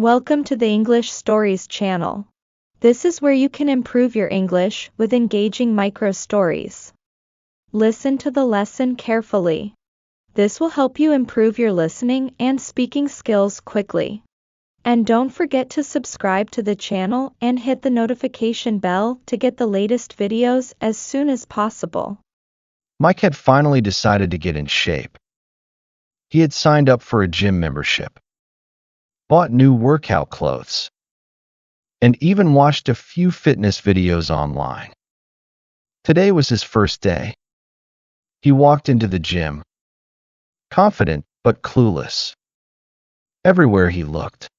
Welcome to the English Stories channel. This is where you can improve your English with engaging micro stories. Listen to the lesson carefully. This will help you improve your listening and speaking skills quickly. And don't forget to subscribe to the channel and hit the notification bell to get the latest videos as soon as possible. Mike had finally decided to get in shape. He had signed up for a gym membership, bought new workout clothes, and even watched a few fitness videos online. Today was his first day. He walked into the gym, confident but clueless. Everywhere he looked,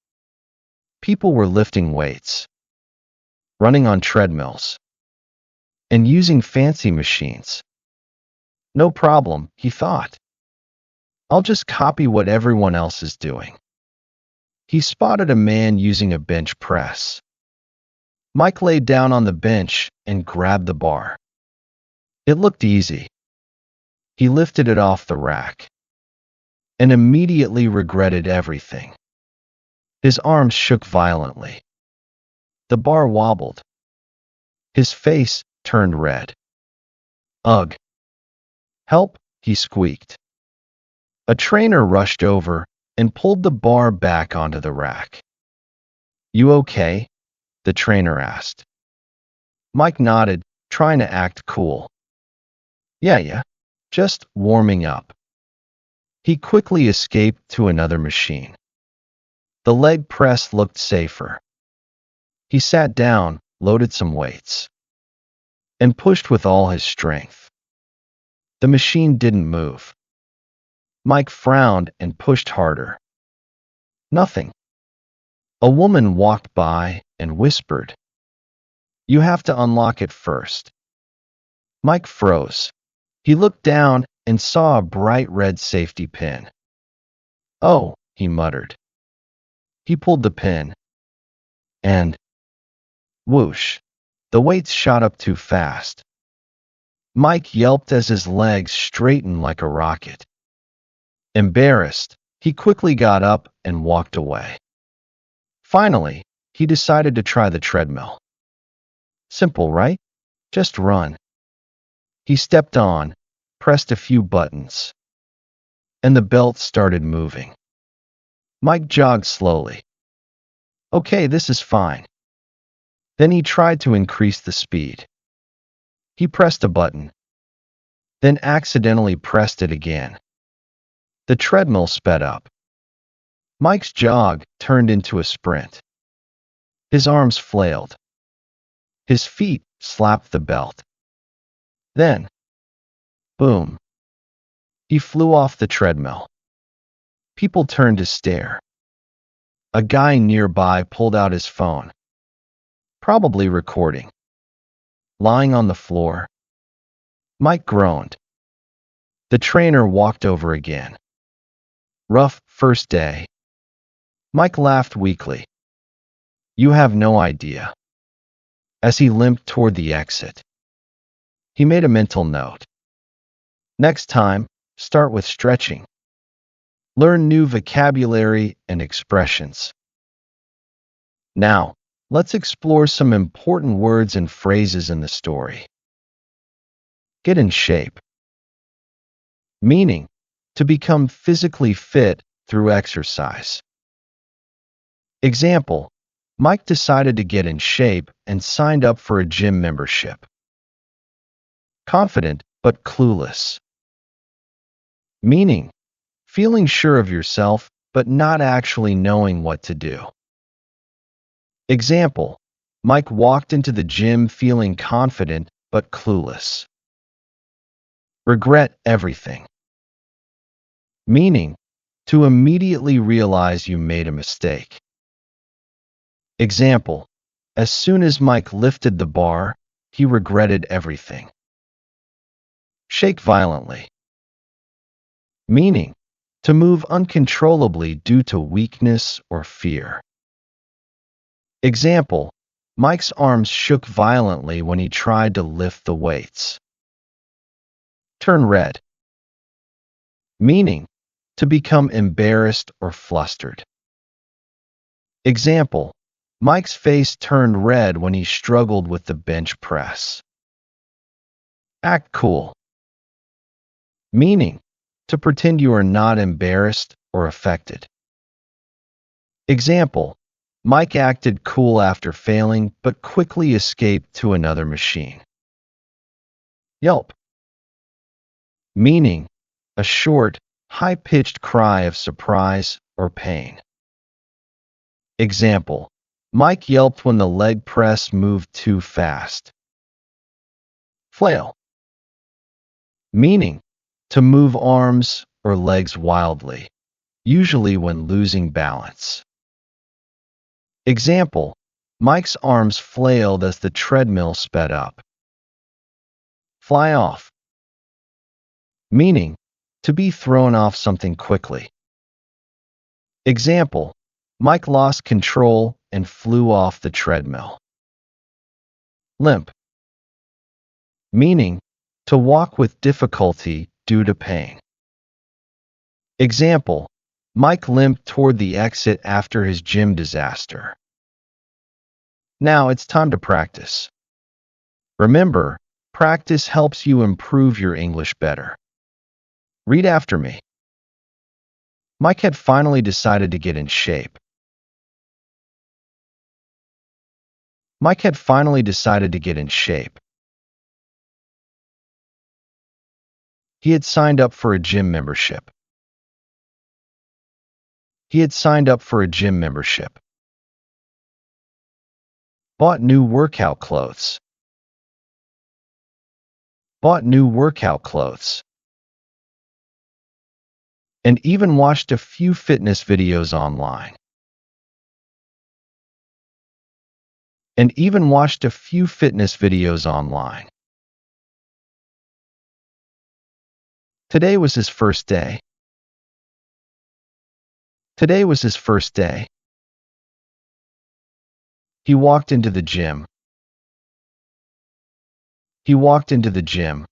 people were lifting weights, running on treadmills, and using fancy machines. No problem, he thought. I'll just copy what everyone else is doing. He spotted a man using a bench press. Mike laid down on the bench and grabbed the bar. It looked easy. He lifted it off the rack and immediately regretted everything. His arms shook violently. The bar wobbled. His face turned red. Ugh! Help, he squeaked. A trainer rushed over and pulled the bar back onto the rack. You okay? The trainer asked. Mike nodded, trying to act cool. Yeah, just warming up. He quickly escaped to another machine. The leg press looked safer. He sat down, loaded some weights, and pushed with all his strength. The machine didn't move. Mike frowned and pushed harder. Nothing. A woman walked by and whispered, "You have to unlock it first." Mike froze. He looked down and saw a bright red safety pin. Oh, he muttered. He pulled the pin, and whoosh, the weights shot up too fast. Mike yelped as his legs straightened like a rocket. Embarrassed, he quickly got up and walked away. Finally, he decided to try the treadmill. Simple, right? Just run. He stepped on, pressed a few buttons, and the belt started moving. Mike jogged slowly. Okay, this is fine. Then he tried to increase the speed. He pressed a button, then accidentally pressed it again. The treadmill sped up. Mike's jog turned into a sprint. His arms flailed. His feet slapped the belt. Then, boom, he flew off the treadmill. People turned to stare. A guy nearby pulled out his phone, probably recording. Lying on the floor, Mike groaned. The trainer walked over again. Rough first day. Mike laughed weakly. You have no idea. As he limped toward the exit, he made a mental note. Next time, start with stretching. Learn new vocabulary and expressions. Now, let's explore some important words and phrases in the story. Get in shape. Meaning, to become physically fit through exercise. Example, Mike decided to get in shape and signed up for a gym membership. Confident but clueless. Meaning, feeling sure of yourself but not actually knowing what to do. Example, Mike walked into the gym feeling confident but clueless. Regret everything. Meaning, to immediately realize you made a mistake. Example, as soon as Mike lifted the bar, he regretted everything. Shake violently. Meaning, to move uncontrollably due to weakness or fear. Example, Mike's arms shook violently when he tried to lift the weights. Turn red. Meaning, to become embarrassed or flustered. Example: Mike's face turned red when he struggled with the bench press. Act cool. Meaning: to pretend you are not embarrassed or affected. Example: Mike acted cool after failing but quickly escaped to another machine. Yelp. Meaning: a short, high-pitched cry of surprise or pain. Example: Mike yelped when the leg press moved too fast. Flail. Meaning: to move arms or legs wildly, usually when losing balance. Example: Mike's arms flailed as the treadmill sped up. Fly off. Meaning: to be thrown off something quickly. Example: Mike lost control and flew off the treadmill. Limp. Meaning: to walk with difficulty due to pain. Example: Mike limped toward the exit after his gym disaster. Now it's time to practice. Remember, practice helps you improve your English better. Read after me. Mike had finally decided to get in shape. Mike had finally decided to get in shape. He had signed up for a gym membership. He had signed up for a gym membership. Bought new workout clothes. Bought new workout clothes. And even watched a few fitness videos online. And even watched a few fitness videos online. Today was his first day. Today was his first day. He walked into the gym. He walked into the gym.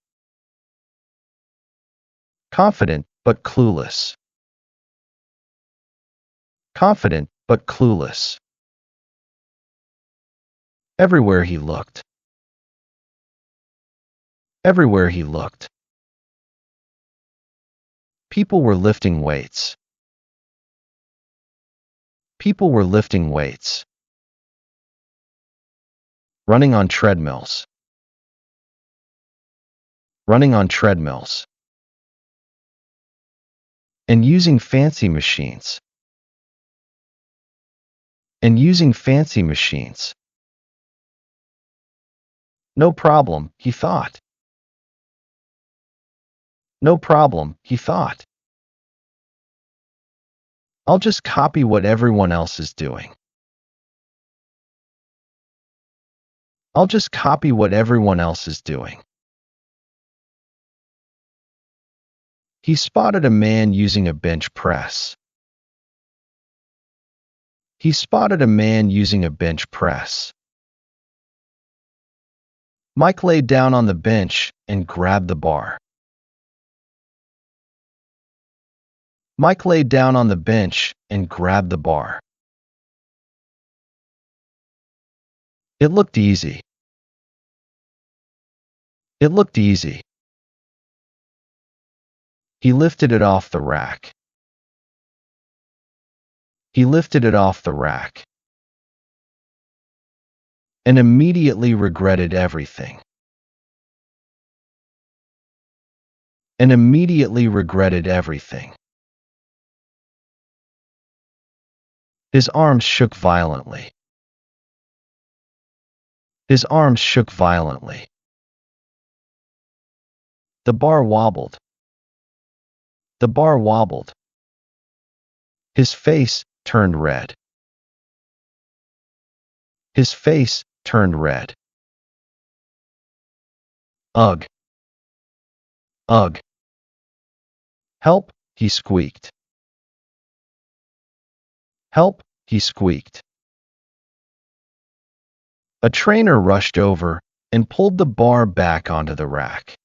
Confident but clueless. Confident but clueless. Everywhere he looked. Everywhere he looked. People were lifting weights. People were lifting weights. Running on treadmills. Running on treadmills. And using fancy machines. And using fancy machines. No problem, he thought. No problem, he thought. I'll just copy what everyone else is doing. I'll just copy what everyone else is doing. He spotted a man using a bench press. He spotted a man using a bench press. Mike laid down on the bench and grabbed the bar. Mike laid down on the bench and grabbed the bar. It looked easy. It looked easy. He lifted it off the rack. He lifted it off the rack. And immediately regretted everything. And immediately regretted everything. His arms shook violently. His arms shook violently. The bar wobbled. The bar wobbled. His face turned red. His face turned red. Ugh. Ugh. Help, he squeaked. Help, he squeaked. A trainer rushed over and pulled the bar back onto the rack.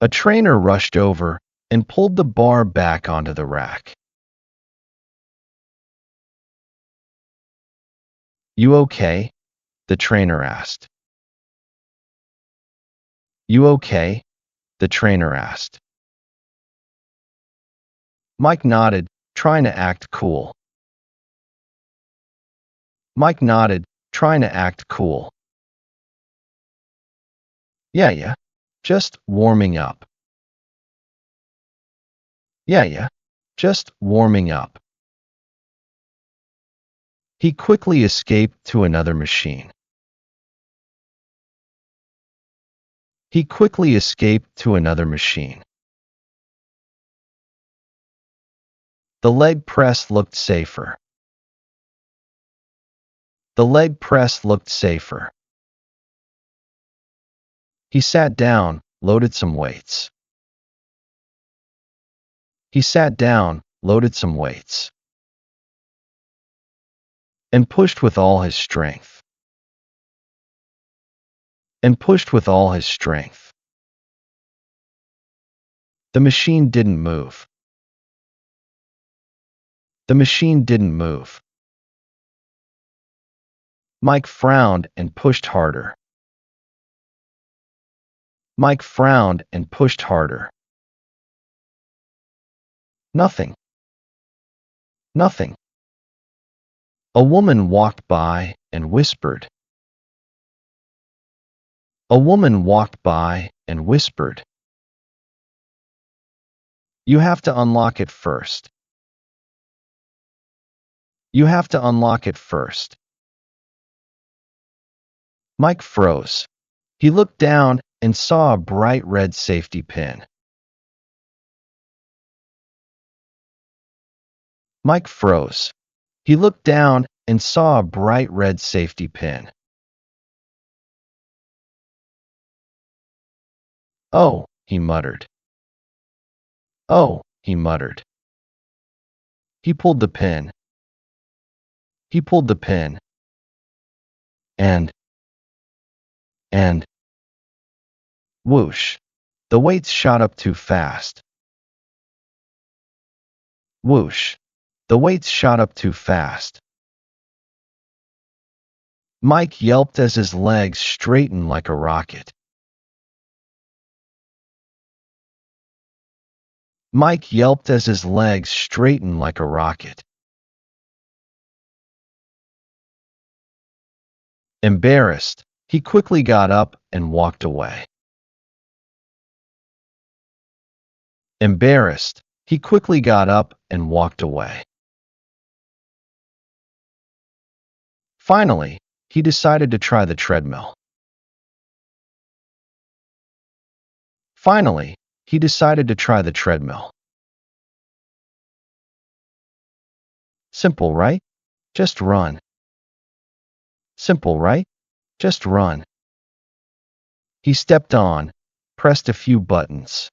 A trainer rushed over and pulled the bar back onto the rack. You okay? The trainer asked. You okay? The trainer asked. Mike nodded, trying to act cool. Mike nodded, trying to act cool. Yeah, just warming up. Yeah, just warming up. He quickly escaped to another machine. He quickly escaped to another machine. The leg press looked safer. The leg press looked safer. He sat down, loaded some weights. He sat down, loaded some weights, and pushed with all his strength. And pushed with all his strength. The machine didn't move. The machine didn't move. Mike frowned and pushed harder. Mike frowned and pushed harder. Nothing. Nothing. A woman walked by and whispered. A woman walked by and whispered. You have to unlock it first. You have to unlock it first. Mike froze. He looked down and saw a bright red safety pin. Mike froze. He looked down and saw a bright red safety pin. Oh, he muttered. Oh, he muttered. He pulled the pin. He pulled the pin. And whoosh. The weights shot up too fast. Whoosh. The weights shot up too fast. Mike yelped as his legs straightened like a rocket. Mike yelped as his legs straightened like a rocket. Embarrassed, he quickly got up and walked away. Embarrassed, he quickly got up and walked away. Finally, he decided to try the treadmill. Finally, he decided to try the treadmill. Simple, right? Just run. Simple, right? Just run. He stepped on, pressed a few buttons.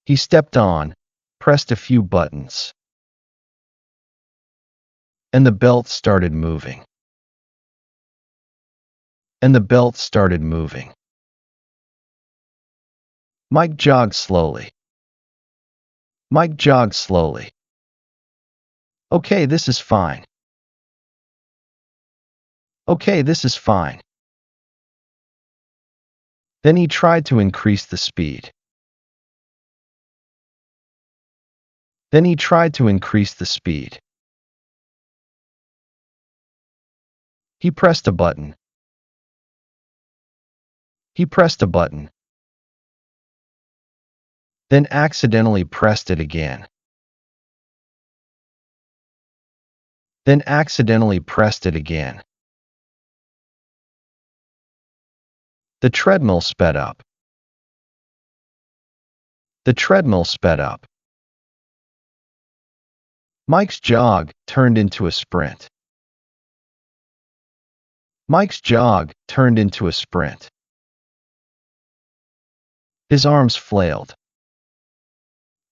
He stepped on, pressed a few buttons. And the belt started moving. And the belt started moving. Mike jogged slowly. Mike jogged slowly. Okay, this is fine. Okay, this is fine. Then he tried to increase the speed. Then he tried to increase the speed. He pressed a button. He pressed a button. Then accidentally pressed it again. Then accidentally pressed it again. The treadmill sped up. The treadmill sped up. Mike's jog turned into a sprint. Mike's jog turned into a sprint. His arms flailed.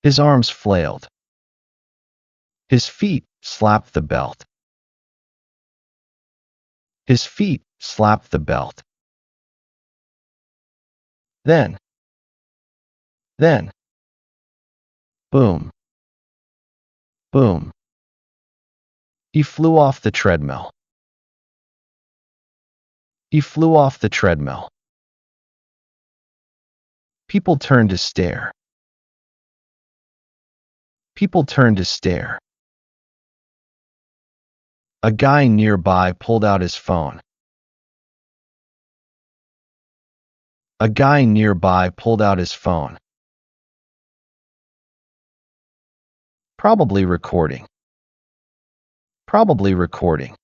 His arms flailed. His feet slapped the belt. His feet slapped the belt. Then Then, boom, boom, he flew off the treadmill. He flew off the treadmill. People turned to stare. People turned to stare. A guy nearby pulled out his phone. A guy nearby pulled out his phone. Probably recording. Probably recording.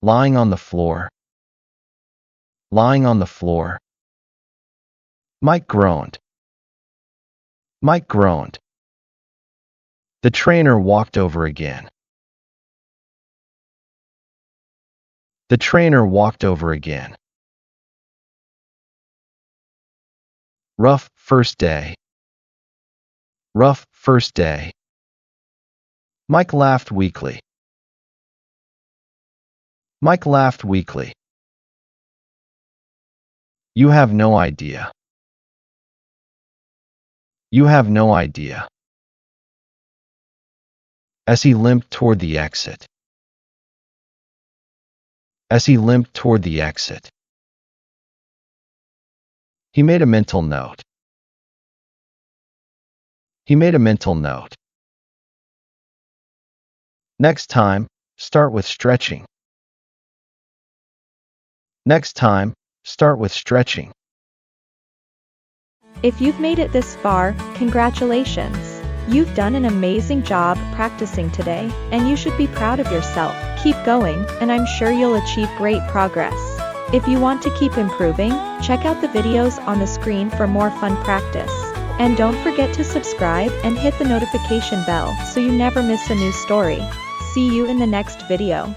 Lying on the floor. Lying on the floor. Mike groaned. Mike groaned. The trainer walked over again. The trainer walked over again. Rough first day. Rough first day. Mike laughed weakly. Mike laughed weakly. You have no idea. You have no idea. As he limped toward the exit. As he limped toward the exit. He made a mental note. He made a mental note. Next time, start with stretching. Next time, start with stretching. If you've made it this far, congratulations. You've done an amazing job practicing today, and you should be proud of yourself. Keep going, and I'm sure you'll achieve great progress. If you want to keep improving, check out the videos on the screen for more fun practice. And don't forget to subscribe and hit the notification bell so you never miss a new story. See you in the next video.